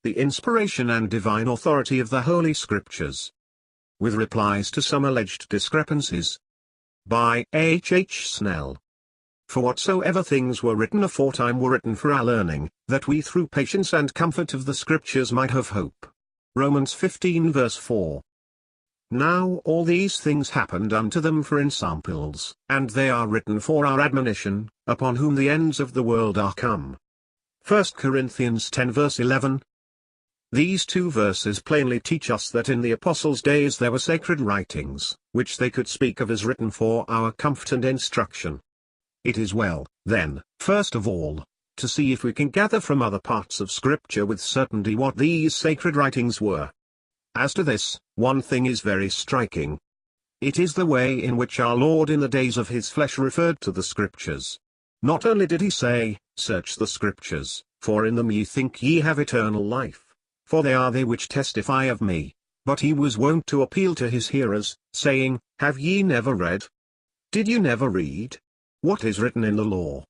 the inspiration and divine authority of the Holy Scriptures. With replies to some alleged discrepancies. By H. Snell. For whatsoever things were written aforetime were written for our learning, that we through patience and comfort of the Scriptures might have hope. Romans 15 verse 4. Now all these things happened unto them for ensamples, and they are written for our admonition, upon whom the ends of the world are come. 1 Corinthians 10 verse 11. These two verses plainly teach us that in the apostles' days there were sacred writings, which they could speak of as written for our comfort and instruction. It is well, then, first of all, to see if we can gather from other parts of Scripture with certainty what these sacred writings were. As to this, one thing is very striking. It is the way in which our Lord in the days of his flesh referred to the Scriptures. Not only did he say, "Search the Scriptures, for in them ye think ye have eternal life, for they are they which testify of me," but he was wont to appeal to his hearers, saying, "Have ye never read? Did you never read? What is written in the law?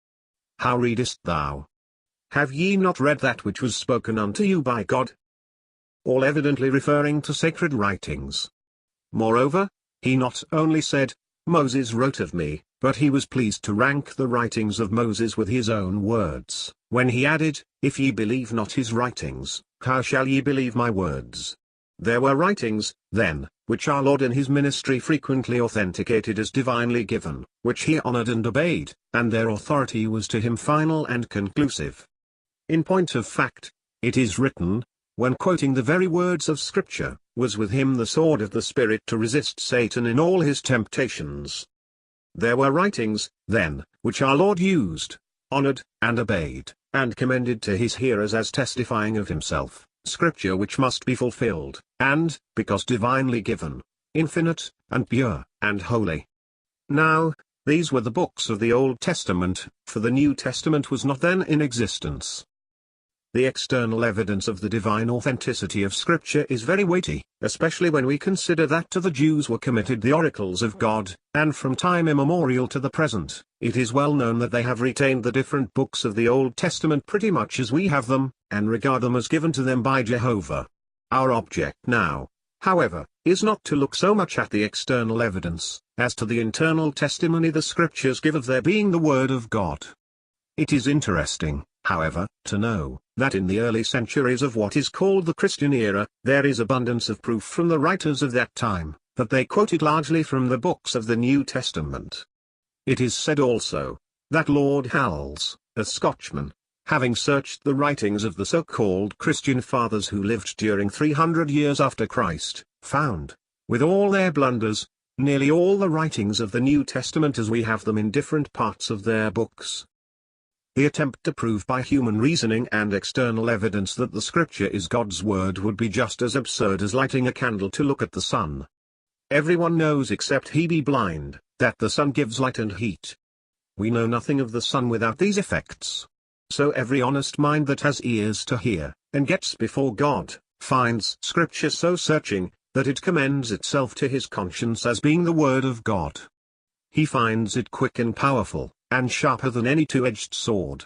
How readest thou? Have ye not read that which was spoken unto you by God?" All evidently referring to sacred writings. Moreover, he not only said, "Moses wrote of me," but he was pleased to rank the writings of Moses with his own words, when he added, "If ye believe not his writings, how shall ye believe my words?" There were writings, then, which our Lord in his ministry frequently authenticated as divinely given, which he honored and obeyed, and their authority was to him final and conclusive. In point of fact, it is written, when quoting the very words of Scripture, was with him the sword of the Spirit to resist Satan in all his temptations. There were writings, then, which our Lord used, honored, and obeyed, and commended to his hearers as testifying of himself, Scripture which must be fulfilled, and, because divinely given, infinite, and pure, and holy. Now, these were the books of the Old Testament, for the New Testament was not then in existence. The external evidence of the divine authenticity of Scripture is very weighty, especially when we consider that to the Jews were committed the oracles of God, and from time immemorial to the present, it is well known that they have retained the different books of the Old Testament pretty much as we have them, and regard them as given to them by Jehovah. Our object now, however, is not to look so much at the external evidence, as to the internal testimony the Scriptures give of their being the Word of God. It is interesting, however, to know, that in the early centuries of what is called the Christian era, there is abundance of proof from the writers of that time, that they quoted largely from the books of the New Testament. It is said also, that Lord Howells, a Scotchman, having searched the writings of the so-called Christian fathers who lived during 300 years after Christ, found, with all their blunders, nearly all the writings of the New Testament as we have them in different parts of their books. The attempt to prove by human reasoning and external evidence that the Scripture is God's Word would be just as absurd as lighting a candle to look at the sun. Everyone knows except he be blind, that the sun gives light and heat. We know nothing of the sun without these effects. So every honest mind that has ears to hear, and gets before God, finds Scripture so searching, that it commends itself to his conscience as being the Word of God. He finds it quick and powerful, and sharper than any two-edged sword,